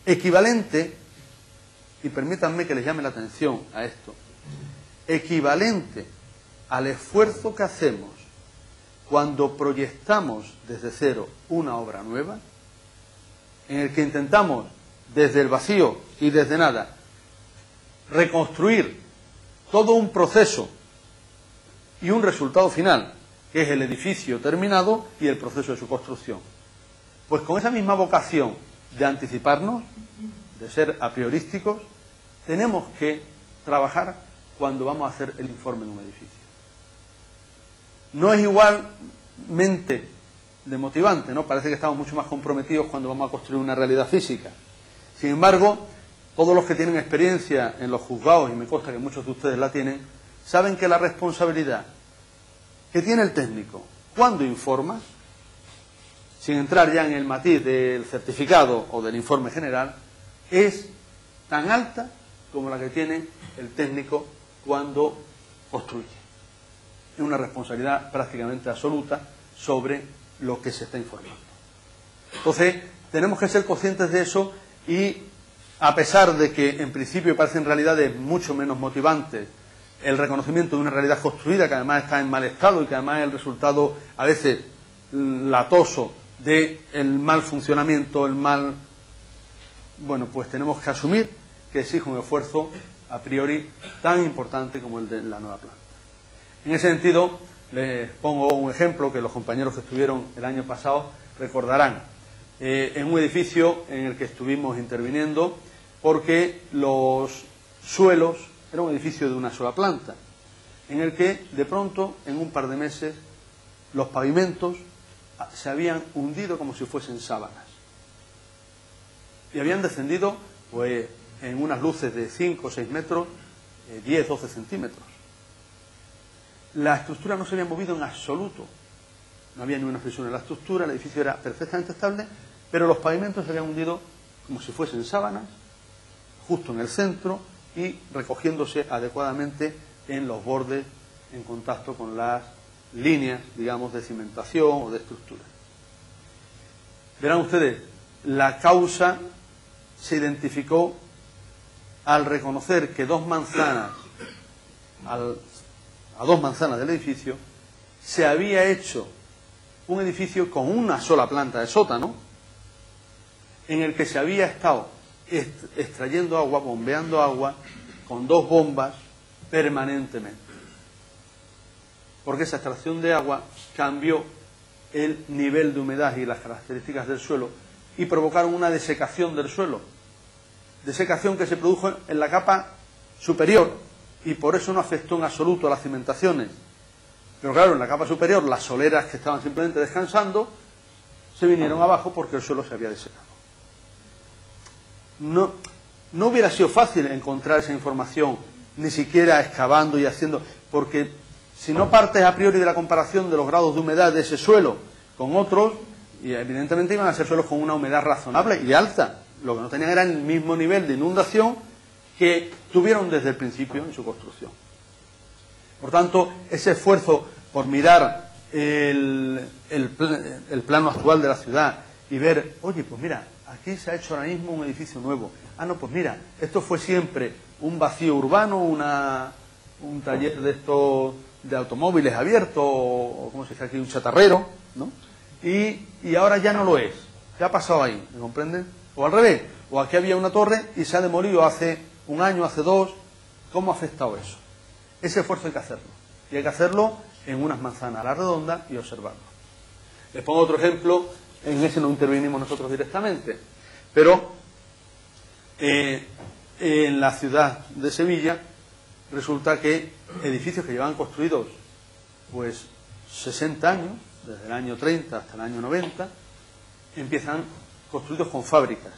equivalente, y permítanme que les llame la atención a esto, equivalente al esfuerzo que hacemos cuando proyectamos desde cero una obra nueva, en el que intentamos desde el vacío y desde nada reconstruir todo un proceso y un resultado final, que es el edificio terminado y el proceso de su construcción. Pues con esa misma vocación de anticiparnos, de ser a priorísticos, tenemos que trabajar cuando vamos a hacer el informe de un edificio. No es igualmente demotivante, ¿no? Parece que estamos mucho más comprometidos cuando vamos a construir una realidad física. Sin embargo, todos los que tienen experiencia en los juzgados, y me consta que muchos de ustedes la tienen, saben que la responsabilidad que tiene el técnico cuando informa, sin entrar ya en el matiz del certificado o del informe general, es tan alta como la que tiene el técnico cuando construye. Es una responsabilidad prácticamente absoluta sobre lo que se está informando. Entonces, tenemos que ser conscientes de eso y, a pesar de que en principio parecen realidades mucho menos motivantes, el reconocimiento de una realidad construida que además está en mal estado y que además es el resultado a veces latoso del mal funcionamiento, bueno, pues tenemos que asumir que exige un esfuerzo a priori tan importante como el de la nueva planta. En ese sentido, les pongo un ejemplo que los compañeros que estuvieron el año pasado recordarán. En un edificio en el que estuvimos interviniendo, porque los suelos, era un edificio de una sola planta, en el que de pronto, en un par de meses, los pavimentos se habían hundido como si fuesen sábanas. Y habían descendido, pues, en unas luces de 5 o 6 metros, 10, 12 centímetros. La estructura no se había movido en absoluto. No había ni una fisura en la estructura, el edificio era perfectamente estable, pero los pavimentos se habían hundido como si fuesen sábanas, justo en el centro y recogiéndose adecuadamente en los bordes en contacto con las líneas, digamos, de cimentación o de estructura. Verán ustedes, la causa se identificó al reconocer que a 2 manzanas del edificio se había hecho un edificio con una sola planta de sótano, en el que se había estado extrayendo agua, bombeando agua, con 2 bombas permanentemente. Porque esa extracción de agua cambió el nivel de humedad y las características del suelo y provocaron una desecación del suelo. Desecación que se produjo en la capa superior y por eso no afectó en absoluto a las cimentaciones. Pero claro, en la capa superior las soleras que estaban simplemente descansando se vinieron abajo porque el suelo se había desecado. No hubiera sido fácil encontrar esa información, ni siquiera excavando y haciendo, porque si no partes a priori de la comparación de los grados de humedad de ese suelo con otros, y evidentemente iban a ser suelos con una humedad razonable y alta. Lo que no tenían era el mismo nivel de inundación que tuvieron desde el principio en su construcción. Por tanto, ese esfuerzo por mirar el plano actual de la ciudad y ver, oye, pues mira, aquí se ha hecho ahora mismo un edificio nuevo. Ah, no, pues mira, esto fue siempre un vacío urbano, un taller de estos de automóviles abierto, o como se dice aquí, un chatarrero, ¿no? Y ahora ya no lo es. ¿Qué ha pasado ahí? ¿Me comprenden? O al revés, o aquí había una torre y se ha demolido hace 1 año, hace 2. ¿Cómo ha afectado eso? Ese esfuerzo hay que hacerlo. Y hay que hacerlo en unas manzanas a la redonda y observarlo. Les pongo otro ejemplo, en ese no intervinimos nosotros directamente, pero en la ciudad de Sevilla resulta que edificios que llevan construidos pues 60 años, desde el año 30 hasta el año 90, empiezan construidos con fábricas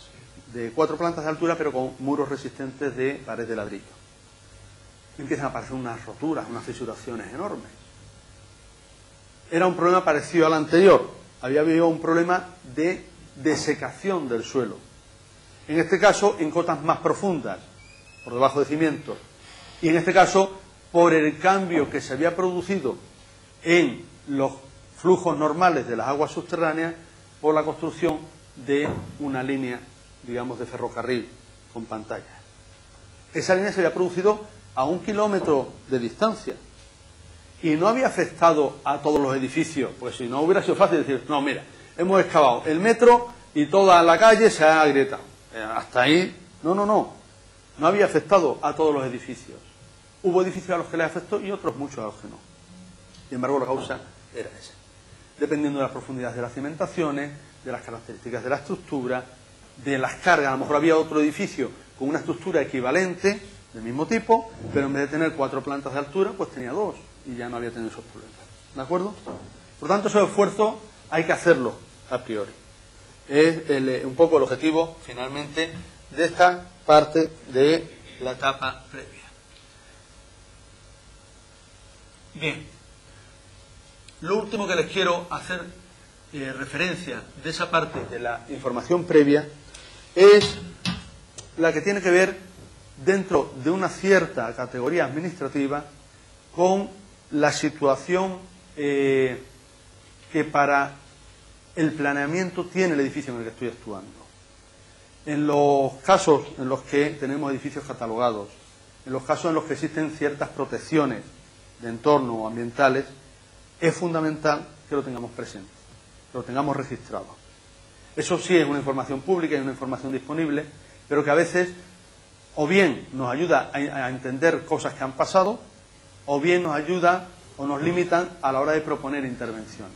de 4 plantas de altura, pero con muros resistentes de pared de ladrillo. Empiezan a aparecer unas roturas, unas fisuraciones enormes. Era un problema parecido al anterior. Había habido un problema de desecación del suelo. En este caso, en cotas más profundas, por debajo de cimientos. Y en este caso, por el cambio que se había producido en los flujos normales de las aguas subterráneas por la construcción de una línea digamos, de ferrocarril con pantallas. Esa línea se había producido a 1 kilómetro de distancia y no había afectado a todos los edificios, pues si no hubiera sido fácil decir, no, mira, hemos excavado el metro y toda la calle se ha agrietado. Hasta ahí, no había afectado a todos los edificios. Hubo edificios a los que les afectó y otros muchos a los que no. Sin embargo, la causa era esa. Dependiendo de las profundidades de las cimentaciones, de las características de la estructura, de las cargas. A lo mejor había otro edificio con una estructura equivalente, del mismo tipo, pero en vez de tener 4 plantas de altura, pues tenía 2 y ya no había tenido esos problemas. ¿De acuerdo? Por tanto, esos esfuerzos hay que hacerlo a priori. Es un poco el objetivo, finalmente, de esta parte de la etapa previa. Bien. Lo último que les quiero hacer referencia de esa parte de la información previa es la que tiene que ver dentro de una cierta categoría administrativa con la situación que para el planeamiento tiene el edificio en el que estoy actuando. En los casos en los que tenemos edificios catalogados, en los casos en los que existen ciertas protecciones de entorno o ambientales, es fundamental que lo tengamos presente, que lo tengamos registrado. Eso sí es una información pública y una información disponible, pero que a veces o bien nos ayuda a entender cosas que han pasado, o bien nos ayuda o nos limitan a la hora de proponer intervenciones.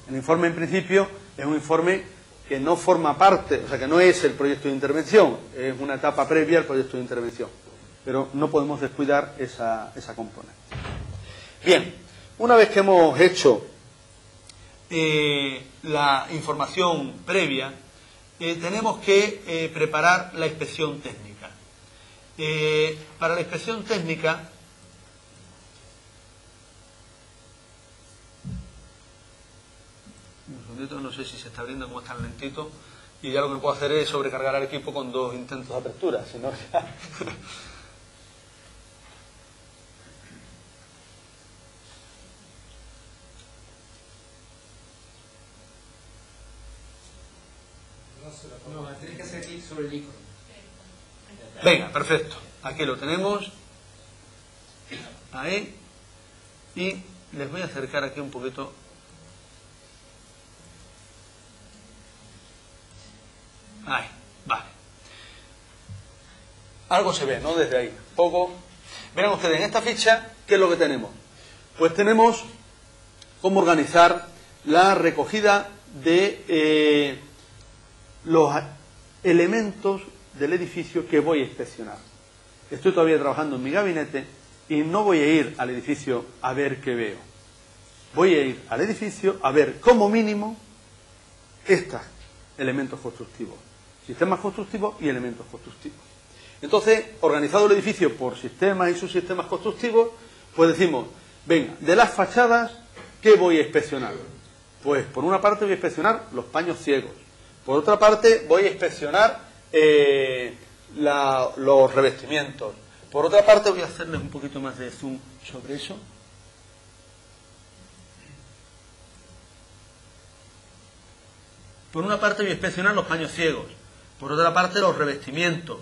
El informe, en principio, es un informe que no forma parte, o sea, que no es el proyecto de intervención, es una etapa previa al proyecto de intervención, pero no podemos descuidar esa componente. Bien, una vez que hemos hecho la información previa, tenemos que preparar la inspección técnica. Para la inspección técnica, un segundito, no sé si se está abriendo, como está lentito, y ya lo que puedo hacer es sobrecargar al equipo con 2 intentos de apertura, si no ya... No, tienes que hacer clic sobre el icono. Venga, perfecto. Aquí lo tenemos. Ahí. Y les voy a acercar aquí un poquito. Ahí, vale. Algo se ve, ¿no? Desde ahí. Poco. Verán ustedes, en esta ficha, ¿qué es lo que tenemos? Pues tenemos cómo organizar la recogida de los elementos del edificio que voy a inspeccionar. Estoy todavía trabajando en mi gabinete y no voy a ir al edificio a ver qué veo. Voy a ir al edificio a ver como mínimo estos elementos constructivos. Sistemas constructivos y elementos constructivos. Entonces, organizado el edificio por sistemas y subsistemas constructivos, pues decimos, venga, de las fachadas, ¿qué voy a inspeccionar? Pues por una parte voy a inspeccionar los paños ciegos. Por otra parte, voy a inspeccionar los revestimientos. Por otra parte, voy a hacerles un poquito más de zoom sobre eso. Por una parte, voy a inspeccionar los paños ciegos. Por otra parte, los revestimientos,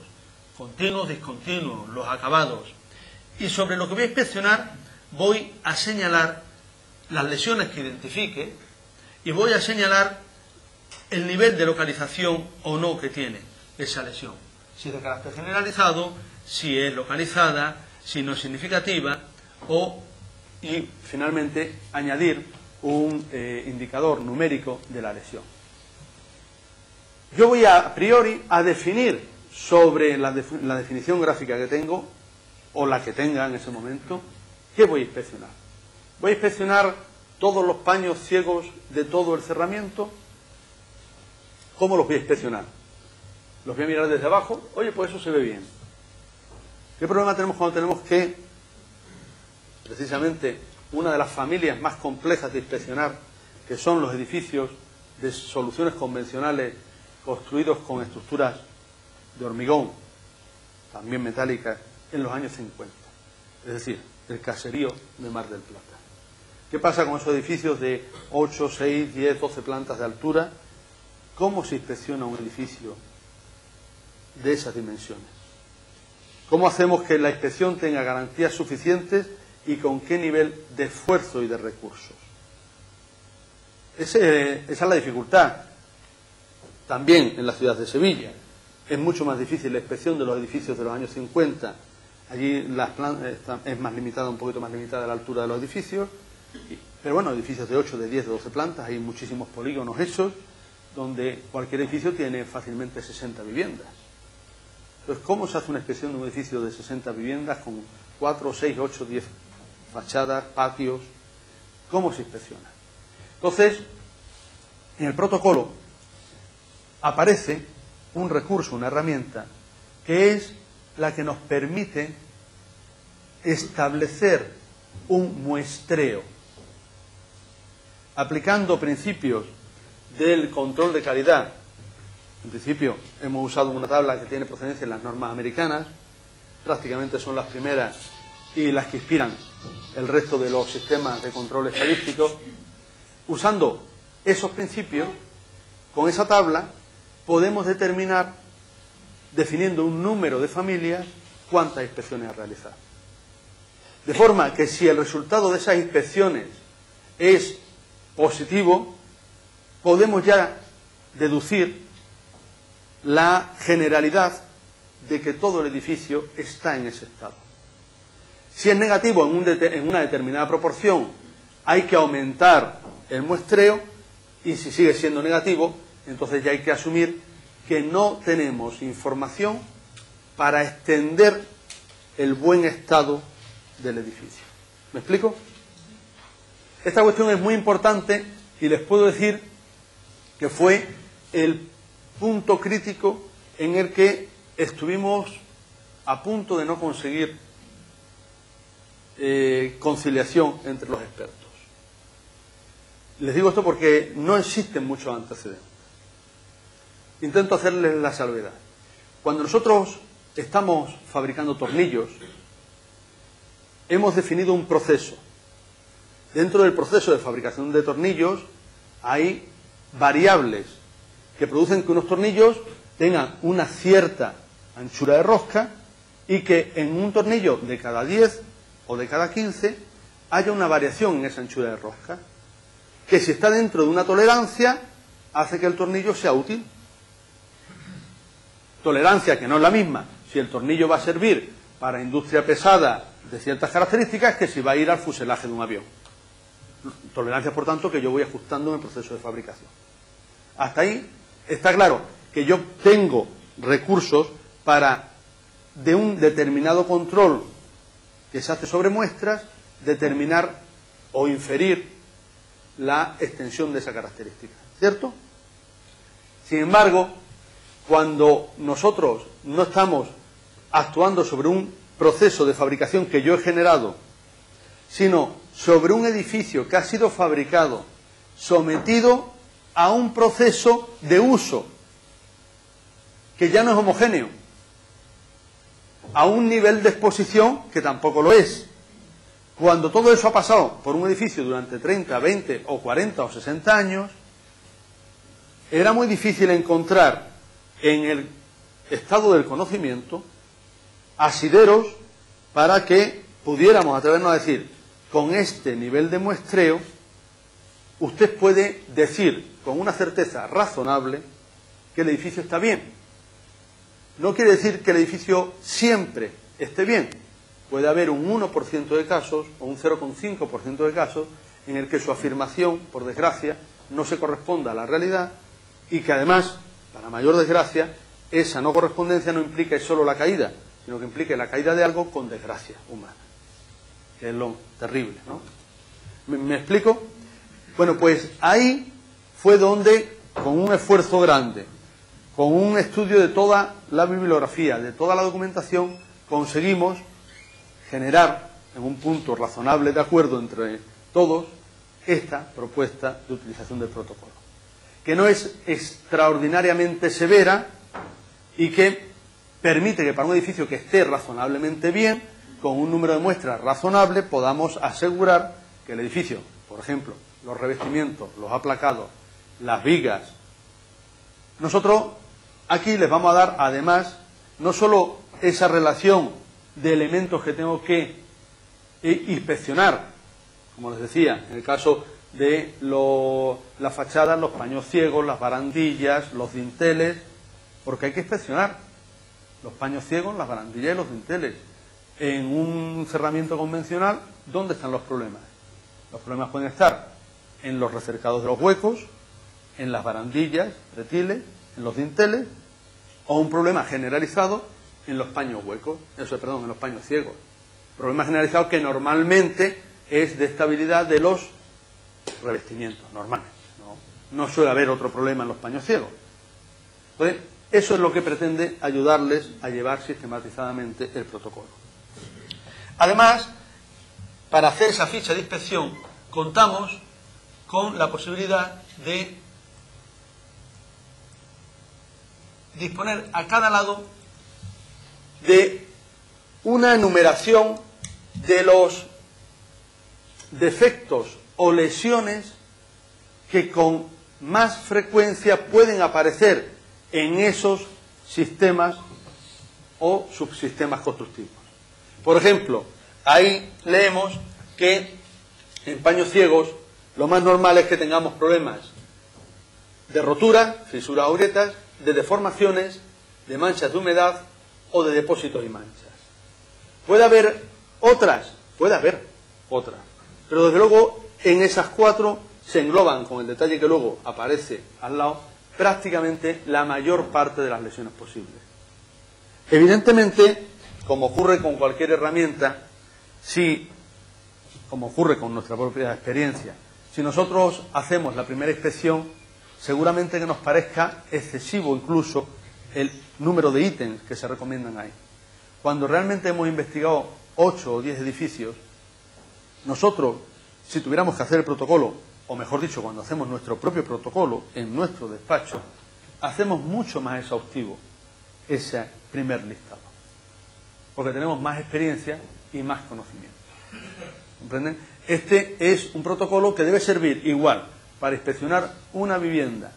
continuos, discontinuos, los acabados. Y sobre lo que voy a inspeccionar, voy a señalar las lesiones que identifique y voy a señalar el nivel de localización o no que tiene esa lesión. Si es de carácter generalizado, si es localizada, si no es significativa, y finalmente añadir un indicador numérico de la lesión. Yo voy a priori a definir sobre la definición gráfica que tengo, o la que tenga en ese momento, ¿qué voy a inspeccionar? ¿Voy a inspeccionar todos los paños ciegos de todo el cerramiento? ¿Cómo los voy a inspeccionar? ¿Los voy a mirar desde abajo? Oye, pues eso se ve bien. ¿Qué problema tenemos cuando tenemos que, precisamente, una de las familias más complejas de inspeccionar, que son los edificios de soluciones convencionales construidos con estructuras de hormigón, también metálicas, en los años 50? Es decir, el caserío de Mar del Plata. ¿Qué pasa con esos edificios de 8, 6, 10, 12 plantas de altura? ¿Cómo se inspecciona un edificio de esas dimensiones. ¿Cómo hacemos que la inspección tenga garantías suficientes y con qué nivel de esfuerzo y de recursos? Esa es la dificultad. También en la ciudad de Sevilla es mucho más difícil la inspección de los edificios de los años 50. Allí es más limitada, un poquito más limitada la altura de los edificios, pero bueno, edificios de 8, de 10, de 12 plantas, hay muchísimos polígonos hechos donde cualquier edificio tiene fácilmente 60 viviendas. Entonces, ¿cómo se hace una inspección de un edificio de 60 viviendas con 4, 6, 8, 10 fachadas, patios? ¿Cómo se inspecciona? Entonces, en el protocolo aparece un recurso, una herramienta, que es la que nos permite establecer un muestreo, aplicando principios del control de calidad. En principio hemos usado una tabla que tiene procedencia en las normas americanas, prácticamente son las primeras y las que inspiran el resto de los sistemas de control estadístico. Usando esos principios, con esa tabla podemos determinar, definiendo un número de familias, cuántas inspecciones a realizar. De forma que si el resultado de esas inspecciones es positivo, podemos ya deducir la generalidad de que todo el edificio está en ese estado. Si es negativo en una determinada proporción, hay que aumentar el muestreo, y si sigue siendo negativo, entonces ya hay que asumir que no tenemos información para extender el buen estado del edificio. ¿Me explico? Esta cuestión es muy importante y les puedo decir que fue el punto crítico en el que estuvimos a punto de no conseguir conciliación entre los expertos. Les digo esto porque no existen muchos antecedentes. Intento hacerles la salvedad. Cuando nosotros estamos fabricando tornillos, hemos definido un proceso. Dentro del proceso de fabricación de tornillos hay variables que producen que unos tornillos tengan una cierta anchura de rosca y que en un tornillo de cada 10 o de cada 15 haya una variación en esa anchura de rosca, que si está dentro de una tolerancia hace que el tornillo sea útil. Tolerancia que no es la misma si el tornillo va a servir para industria pesada de ciertas características que si va a ir al fuselaje de un avión. Tolerancia, por tanto, que yo voy ajustando en el proceso de fabricación. Hasta ahí está claro que yo tengo recursos para, de un determinado control que se hace sobre muestras, determinar o inferir la extensión de esa característica. ¿Cierto? Sin embargo, cuando nosotros no estamos actuando sobre un proceso de fabricación que yo he generado, sino sobre un edificio que ha sido fabricado, sometido a un proceso de uso que ya no es homogéneo, a un nivel de exposición que tampoco lo es. Cuando todo eso ha pasado por un edificio durante 30, 20 o 40 o 60 años, era muy difícil encontrar en el estado del conocimiento asideros para que pudiéramos atrevernos a decir, con este nivel de muestreo, usted puede decir con una certeza razonable que el edificio está bien. No quiere decir que el edificio siempre esté bien. Puede haber un 1% de casos o un 0,5% de casos en el que su afirmación, por desgracia, no se corresponda a la realidad y que además, para mayor desgracia, esa no correspondencia no implica solo la caída, sino que implica la caída de algo con desgracia humana, que es lo terrible, ¿no? ¿Me explico? Bueno, pues ahí fue donde, con un esfuerzo grande, con un estudio de toda la bibliografía, de toda la documentación, conseguimos generar en un punto razonable de acuerdo entre todos esta propuesta de utilización del protocolo, que no es extraordinariamente severa y que permite que para un edificio que esté razonablemente bien, con un número de muestras razonable, podamos asegurar que el edificio, por ejemplo, los revestimientos, los aplacados, las vigas. Nosotros aquí les vamos a dar además no solo esa relación de elementos que tengo que inspeccionar, como les decía, en el caso de las fachadas, los paños ciegos, las barandillas, los dinteles, porque hay que inspeccionar los paños ciegos, las barandillas y los dinteles. En un cerramiento convencional, ¿dónde están los problemas? Los problemas pueden estar en los recercados de los huecos, en las barandillas, retiles, en los dinteles, o un problema generalizado en los paños huecos, en los paños ciegos. Problema generalizado que normalmente es de estabilidad de los revestimientos normales. No suele haber otro problema en los paños ciegos. Entonces, eso es lo que pretende ayudarles a llevar sistematizadamente el protocolo. Además, para hacer esa ficha de inspección, contamos con la posibilidad de disponer a cada lado de una enumeración de los defectos o lesiones que con más frecuencia pueden aparecer en esos sistemas o subsistemas constructivos. Por ejemplo, ahí leemos que en paños ciegos lo más normal es que tengamos problemas de rotura, fisuras o grietas, de deformaciones, de manchas de humedad o de depósitos y manchas. Puede haber otras, pero desde luego en esas cuatro se engloban, con el detalle que luego aparece al lado, prácticamente la mayor parte de las lesiones posibles. Evidentemente, como ocurre con cualquier herramienta, como ocurre con nuestra propia experiencia, si nosotros hacemos la primera inspección, seguramente que nos parezca excesivo incluso el número de ítems que se recomiendan ahí. Cuando realmente hemos investigado 8 o 10 edificios, nosotros, si tuviéramos que hacer el protocolo, o mejor dicho, cuando hacemos nuestro propio protocolo en nuestro despacho, hacemos mucho más exhaustivo ese primer listado, porque tenemos más experiencia y más conocimiento. ¿Comprenden? Este es un protocolo que debe servir igual para inspeccionar una vivienda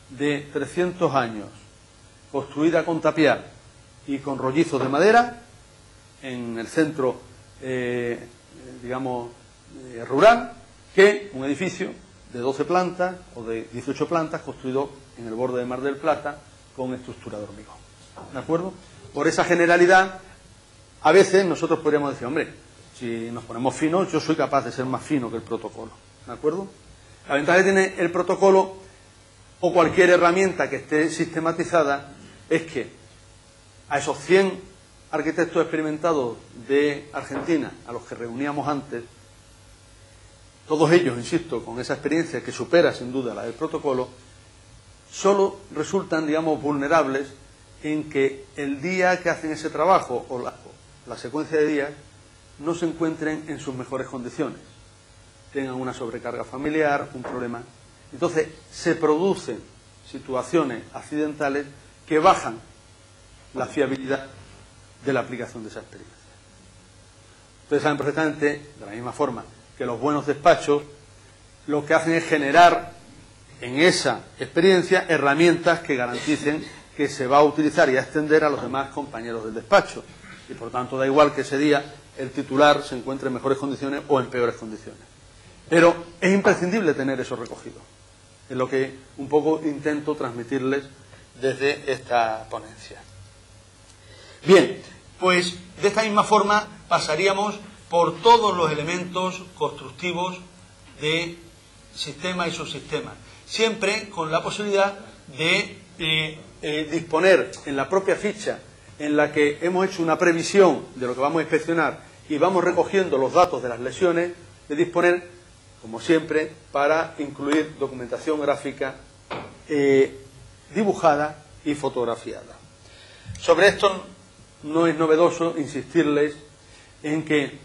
de 300 años, construida con tapial y con rollizos de madera, en el centro, rural, que un edificio de 12 plantas o de 18 plantas construido en el borde del Mar del Plata con estructura de hormigón. ¿De acuerdo? Por esa generalidad, a veces nosotros podríamos decir, hombre, si nos ponemos finos, yo soy capaz de ser más fino que el protocolo. ¿De acuerdo? La ventaja que tiene el protocolo o cualquier herramienta que esté sistematizada es que a esos 100 arquitectos experimentados de Argentina, a los que reuníamos antes, todos ellos, insisto, con esa experiencia que supera sin duda la del protocolo, solo resultan, vulnerables en que el día que hacen ese trabajo o la secuencia de días no se encuentren en sus mejores condiciones, tengan una sobrecarga familiar, un problema. Entonces se producen situaciones accidentales que bajan la fiabilidad de la aplicación de esa experiencia. Ustedes saben perfectamente, de la misma forma, que los buenos despachos lo que hacen es generar en esa experiencia herramientas que garanticen que se va a utilizar y a extender a los demás compañeros del despacho. Y por tanto da igual que ese día el titular se encuentre en mejores condiciones o en peores condiciones. Pero es imprescindible tener eso recogido. Es lo que un poco intento transmitirles desde esta ponencia. Bien, pues de esta misma forma pasaríamos por todos los elementos constructivos de sistema y subsistema, siempre con la posibilidad de disponer en la propia ficha en la que hemos hecho una previsión de lo que vamos a inspeccionar y vamos recogiendo los datos de las lesiones, de disponer, como siempre, para incluir documentación gráfica dibujada y fotografiada. Sobre esto no es novedoso insistirles en que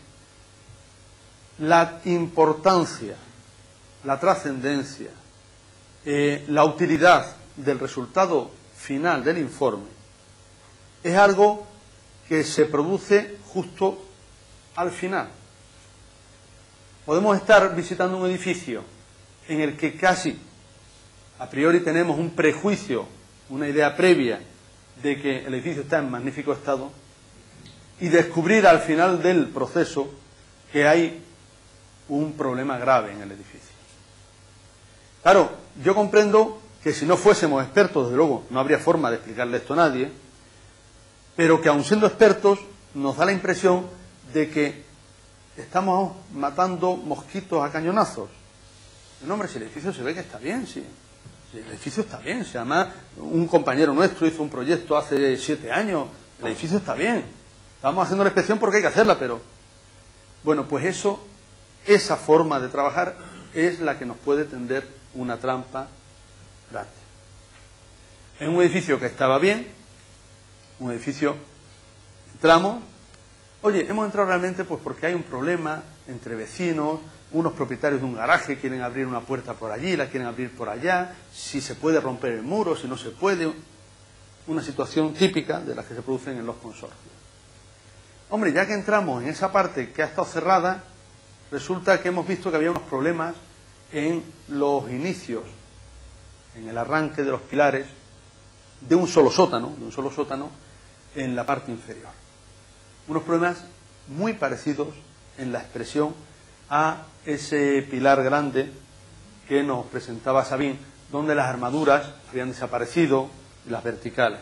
la importancia, la trascendencia, la utilidad del resultado final del informe es algo que se produce justo al final. Podemos estar visitando un edificio en el que casi a priori tenemos un prejuicio, una idea previa de que el edificio está en magnífico estado y descubrir al final del proceso que hay un problema grave en el edificio. Claro, yo comprendo que si no fuésemos expertos, desde luego, no habría forma de explicarle esto a nadie, pero que aun siendo expertos nos da la impresión de que estamos matando mosquitos a cañonazos. No, hombre, si el edificio se ve que está bien, sí. Si el edificio está bien, si además un compañero nuestro hizo un proyecto hace 7 años, el edificio está bien. Estamos haciendo la inspección porque hay que hacerla, pero... Bueno, pues esa forma de trabajar es la que nos puede tender una trampa grande. En un edificio que estaba bien, un edificio, entramos, oye, hemos entrado realmente pues porque hay un problema entre vecinos, unos propietarios de un garaje quieren abrir una puerta por allí, la quieren abrir por allá, si se puede romper el muro, si no se puede, una situación típica de las que se producen en los consorcios. Hombre, ya que entramos en esa parte que ha estado cerrada, resulta que hemos visto que había unos problemas en los inicios, en el arranque de los pilares, de un solo sótano en la parte inferior. Unos problemas muy parecidos en la expresión a ese pilar grande que nos presentaba Sabín, donde las armaduras habían desaparecido y las verticales,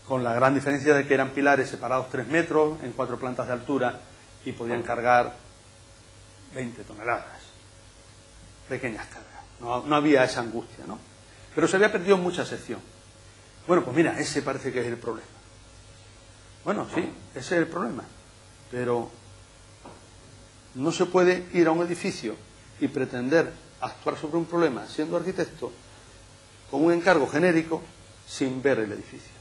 con la gran diferencia de que eran pilares separados 3 metros en 4 plantas de altura y podían cargar 20 toneladas, pequeñas cargas. No había esa angustia, ¿no? Pero se había perdido mucha sección. Bueno, pues mira, ese parece que es el problema. Bueno, sí, ese es el problema, pero no se puede ir a un edificio y pretender actuar sobre un problema siendo arquitecto con un encargo genérico sin ver el edificio.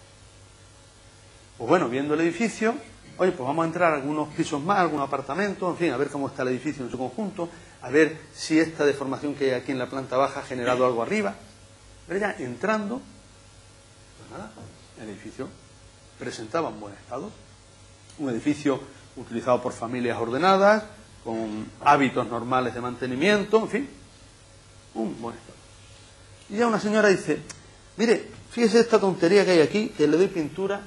Pues bueno, viendo el edificio, oye, pues vamos a entrar a algunos pisos más, algunos apartamentos, en fin, a ver cómo está el edificio en su conjunto, a ver si esta deformación que hay aquí en la planta baja ha generado algo arriba. Pero ya entrando, pues nada, el edificio presentaba un buen estado, un edificio utilizado por familias ordenadas, con hábitos normales de mantenimiento, en fin, un buen estado. Y ya una señora dice, mire, fíjese esta tontería que hay aquí, que le doy pintura,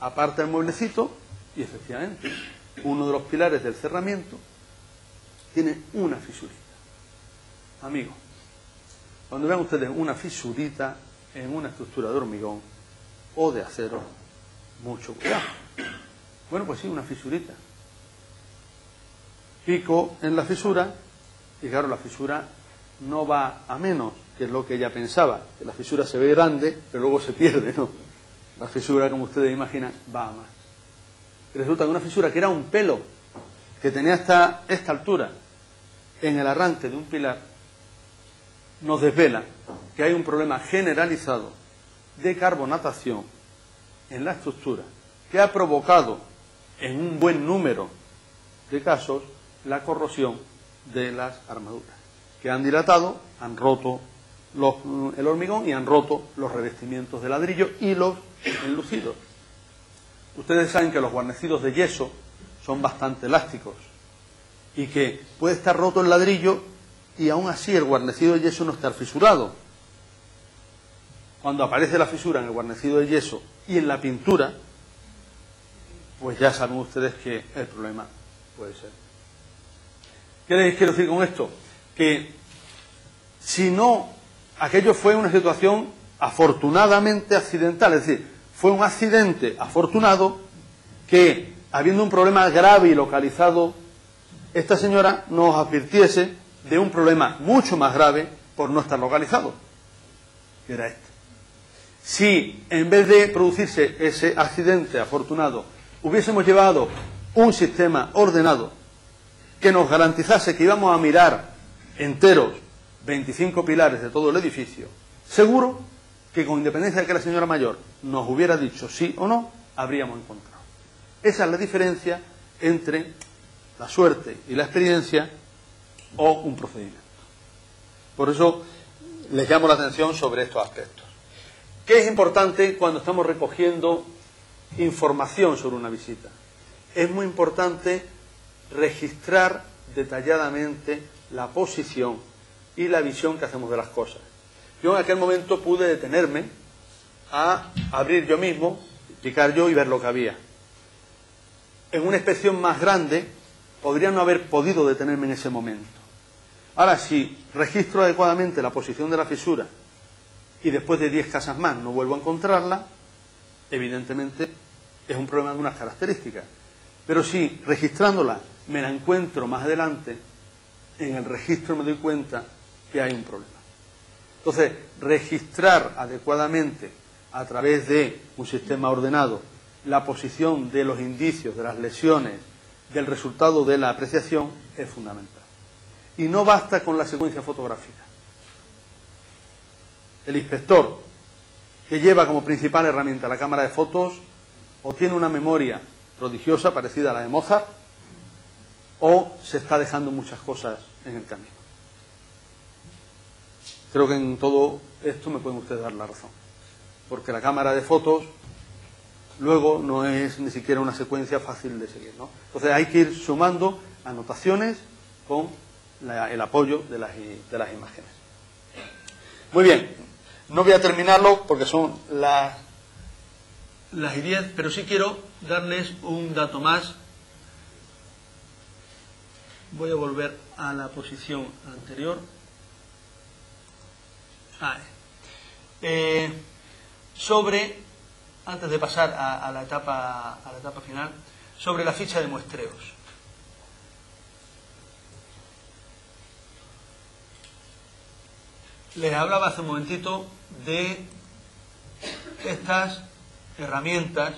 aparta el mueblecito y efectivamente uno de los pilares del cerramiento tiene una fisurita. Amigos, cuando vean ustedes una fisurita en una estructura de hormigón o de acero, mucho cuidado. Bueno, pues sí, una fisurita. Pico en la fisura y claro, la fisura no va a menos, que es lo que ella pensaba, que la fisura se ve grande pero luego se pierde, ¿no? La fisura, como ustedes imaginan, va a más. Y resulta que una fisura que era un pelo que tenía esta altura en el arranque de un pilar nos desvela que hay un problema generalizado de carbonatación en la estructura que ha provocado en un buen número de casos la corrosión de las armaduras, que han dilatado, han roto el hormigón y han roto los revestimientos de ladrillo y los enlucidos. Ustedes saben que los guarnecidos de yeso son bastante elásticos y que puede estar roto el ladrillo y aún así el guarnecido de yeso no está fisurado. Cuando aparece la fisura en el guarnecido de yeso y en la pintura, pues ya saben ustedes que el problema puede ser. ¿Qué les quiero decir con esto? Que si no, aquello fue una situación afortunadamente accidental, es decir, fue un accidente afortunado que, habiendo un problema grave y localizado, esta señora nos advirtiese de un problema mucho más grave por no estar localizado, que era este. Si en vez de producirse ese accidente afortunado hubiésemos llevado un sistema ordenado que nos garantizase que íbamos a mirar enteros 25 pilares de todo el edificio, seguro que con independencia de que la señora mayor nos hubiera dicho sí o no, habríamos encontrado. Esa es la diferencia entre la suerte y la experiencia o un procedimiento. Por eso les llamo la atención sobre estos aspectos. ¿Qué es importante cuando estamos recogiendo información sobre una visita? Es muy importante registrar detalladamente la posición y la visión que hacemos de las cosas. Yo en aquel momento pude detenerme a abrir yo mismo, picar yo y ver lo que había. En una inspección más grande podría no haber podido detenerme en ese momento. Ahora, si registro adecuadamente la posición de la fisura y después de 10 casas más no vuelvo a encontrarla, evidentemente es un problema de unas características. Pero si registrándola me la encuentro más adelante, en el registro me doy cuenta que hay un problema. Entonces, registrar adecuadamente a través de un sistema ordenado la posición de los indicios, de las lesiones, del resultado de la apreciación es fundamental. Y no basta con la secuencia fotográfica. El inspector que lleva como principal herramienta la cámara de fotos o tiene una memoria prodigiosa parecida a la de Mozart o se está dejando muchas cosas en el camino. Creo que en todo esto me pueden ustedes dar la razón, porque la cámara de fotos luego no es ni siquiera una secuencia fácil de seguir, ¿no? Entonces hay que ir sumando anotaciones con el apoyo de las imágenes. Muy bien, no voy a terminarlo porque son las 10, pero sí quiero darles un dato más. Voy a volver a la posición anterior. Antes de pasar a la etapa final, sobre la ficha de muestreos. Les hablaba hace un momentito de estas herramientas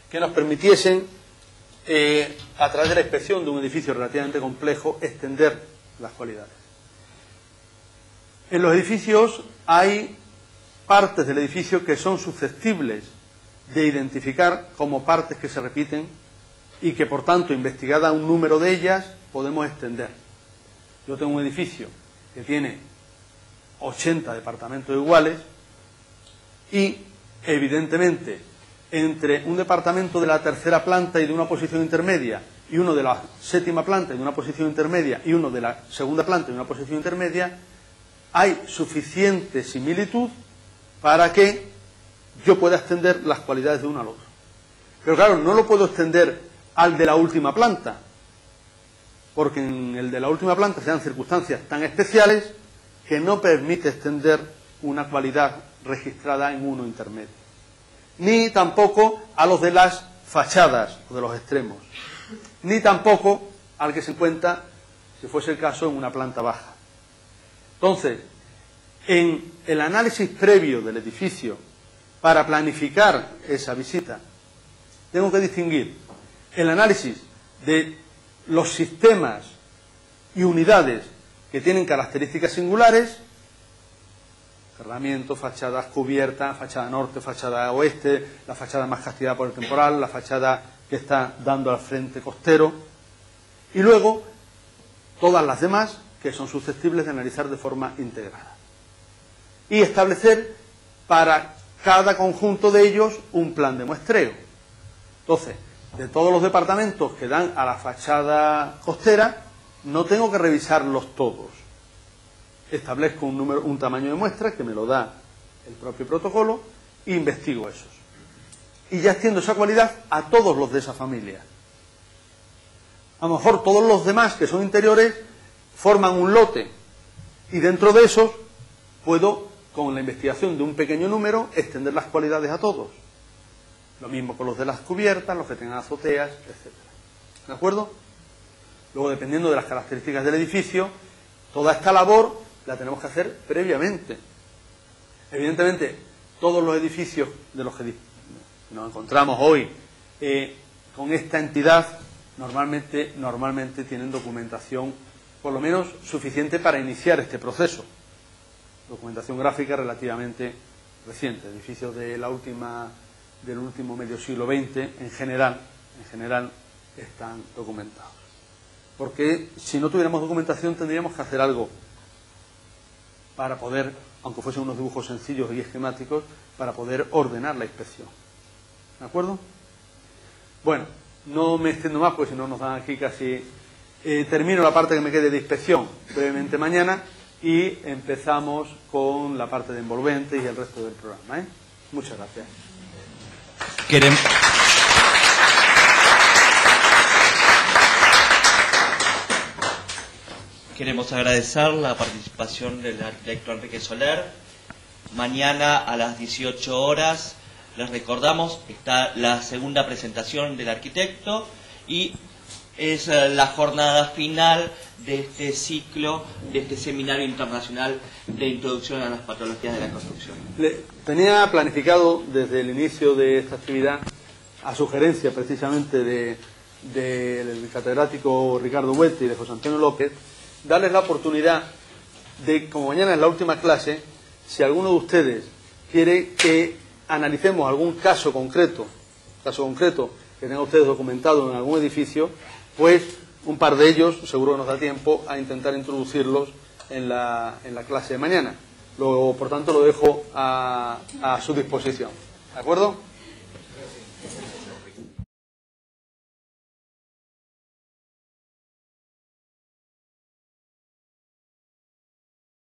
que nos permitiesen, a través de la inspección de un edificio relativamente complejo, extender las cualidades. En los edificios hay partes del edificio que son susceptibles de identificar como partes que se repiten y que, por tanto, investigada un número de ellas, podemos extender. Yo tengo un edificio que tiene 80 departamentos iguales y, evidentemente, entre un departamento de la tercera planta y de una posición intermedia y uno de la séptima planta y de una posición intermedia y uno de la segunda planta y de una posición intermedia, hay suficiente similitud para que yo pueda extender las cualidades de uno al otro. Pero claro, no lo puedo extender al de la última planta, porque en el de la última planta se dan circunstancias tan especiales que no permite extender una cualidad registrada en uno intermedio. Ni tampoco a los de las fachadas o de los extremos, ni tampoco al que se encuentra, si fuese el caso, en una planta baja. Entonces, en el análisis previo del edificio, para planificar esa visita, tengo que distinguir el análisis de los sistemas y unidades que tienen características singulares, cerramiento, fachadas cubiertas, fachada norte, fachada oeste, la fachada más castigada por el temporal, la fachada que está dando al frente costero, y luego todas las demás que son susceptibles de analizar de forma integrada. Y establecer para cada conjunto de ellos un plan de muestreo. Entonces, de todos los departamentos que dan a la fachada costera, no tengo que revisarlos todos. Establezco un tamaño de muestra que me lo da el propio protocolo e investigo esos. Y ya extiendo esa cualidad a todos los de esa familia. A lo mejor todos los demás que son interiores forman un lote y dentro de esos puedo, con la investigación de un pequeño número, extender las cualidades a todos. Lo mismo con los de las cubiertas, los que tengan azoteas, etc. ¿De acuerdo? Luego, dependiendo de las características del edificio, toda esta labor la tenemos que hacer previamente. Evidentemente, todos los edificios de los que nos encontramos hoy con esta entidad normalmente tienen documentación por lo menos suficiente para iniciar este proceso. Documentación gráfica relativamente reciente. Edificios del último medio siglo XX en general están documentados. Porque si no tuviéramos documentación tendríamos que hacer algo para poder, aunque fuesen unos dibujos sencillos y esquemáticos, para poder ordenar la inspección. ¿De acuerdo? Bueno, no me extiendo más porque si no nos dan aquí casi... termino la parte que me quede de inspección brevemente mañana y empezamos con la parte de envolvente y el resto del programa, Muchas gracias. Queremos agradecer la participación del arquitecto Enrique Soler. Mañana a las 18 horas, les recordamos, está la segunda presentación del arquitecto y es la jornada final de este ciclo, de este seminario internacional de introducción a las patologías de la construcción. Tenía planificado desde el inicio de esta actividad, a sugerencia precisamente del catedrático Ricardo Huete y de José Antonio López, darles la oportunidad de, como mañana es la última clase, si alguno de ustedes quiere que analicemos algún caso concreto que tengan ustedes documentado en algún edificio, pues un par de ellos, seguro que nos da tiempo a intentar introducirlos en la clase de mañana. Por tanto, lo dejo a su disposición. ¿De acuerdo?